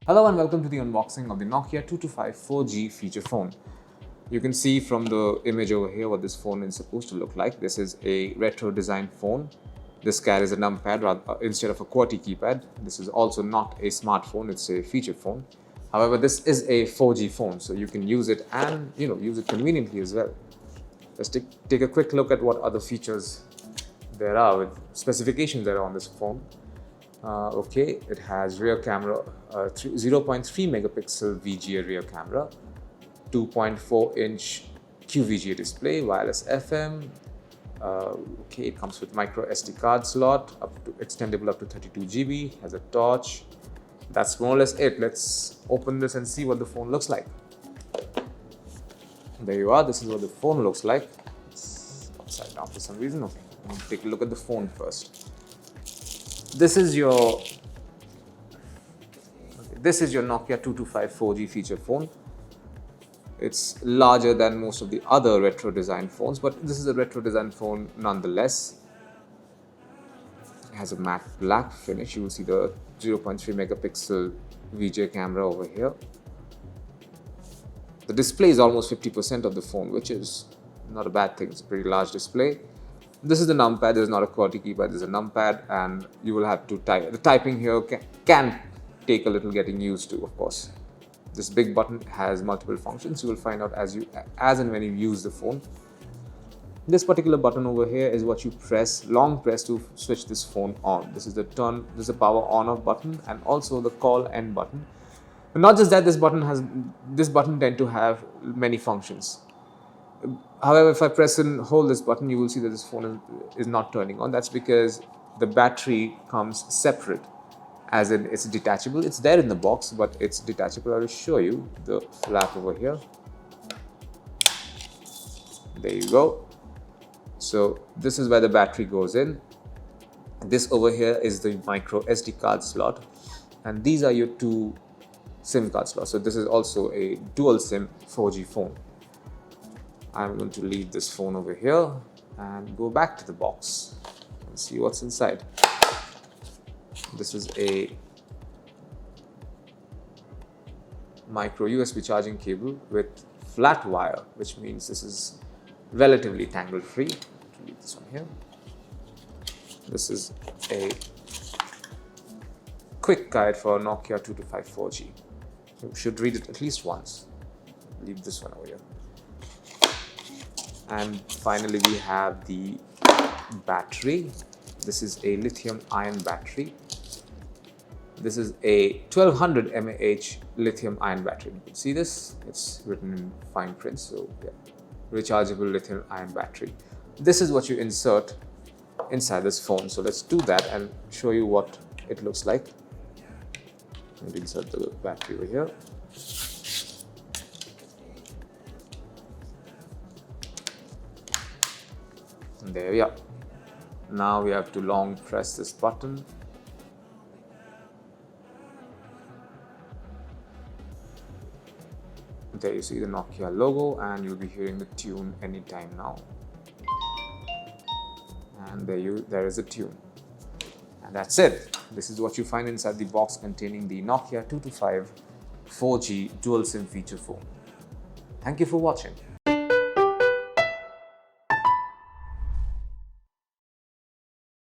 Hello and welcome to the unboxing of the Nokia 225 4G feature phone. You can see from the image over here what this phone is supposed to look like. This is a retro design phone. This carries a numpad instead of a QWERTY keypad. This is also not a smartphone, it's a feature phone. However, this is a 4G phone, so you can use it and use it conveniently as well. Let's take a quick look at what other features there are with specifications that are on this phone. Okay, it has rear camera, 0.3 megapixel VGA rear camera, 2.4-inch QVGA display, wireless FM. Okay, it comes with micro SD card slot, extendable up to 32 GB, has a torch. That's more or less it. Let's open this and see what the phone looks like. There you are. This is what the phone looks like. It's upside down for some reason. Okay, let's take a look at the phone first. This is your Nokia 225 4G feature phone. It's larger than most of the other retro design phones, but this is a retro design phone nonetheless. It has a matte black finish. You will see the 0.3 megapixel VGA camera over here. The display is almost 50% of the phone, which is not a bad thing. It's a pretty large display. This is the numpad. There's not a QWERTY keypad, there's a numpad, and you will have to type. The typing here can take a little getting used to, of course. This big button has multiple functions. You will find out as and when you use the phone. This particular button over here is what you press, long press, to switch this phone on. This is the power on off button, and also the call end button. But not just that, this button tends to have many functions. However, if I press and hold this button, you will see that this phone is not turning on. That's because the battery comes separate, as in it's detachable. It's there in the box, but it's detachable. I will show you the flap over here. There you go. So this is where the battery goes in. This over here is the micro SD card slot, and these are your two SIM card slots. So this is also a dual SIM 4G phone. I'm going to leave this phone over here and go back to the box and see what's inside. This is a micro USB charging cable with flat wire, which means this is relatively tangle free. Leave this one here. This is a quick guide for Nokia 225 4G. You should read it at least once. Leave this one over here. And finally, we have the battery. This is a lithium-ion battery. This is a 1200 mAh lithium-ion battery. You can see this. It's written in fine print. So, yeah, rechargeable lithium-ion battery. This is what you insert inside this phone. So let's do that and show you what it looks like. Let me insert the battery over here. And there we are. Now we have to long press this button. There you see the Nokia logo, and you'll be hearing the tune anytime now. And there is a tune. And that's it. This is what you find inside the box containing the Nokia 225 4G dual SIM feature phone. Thank you for watching.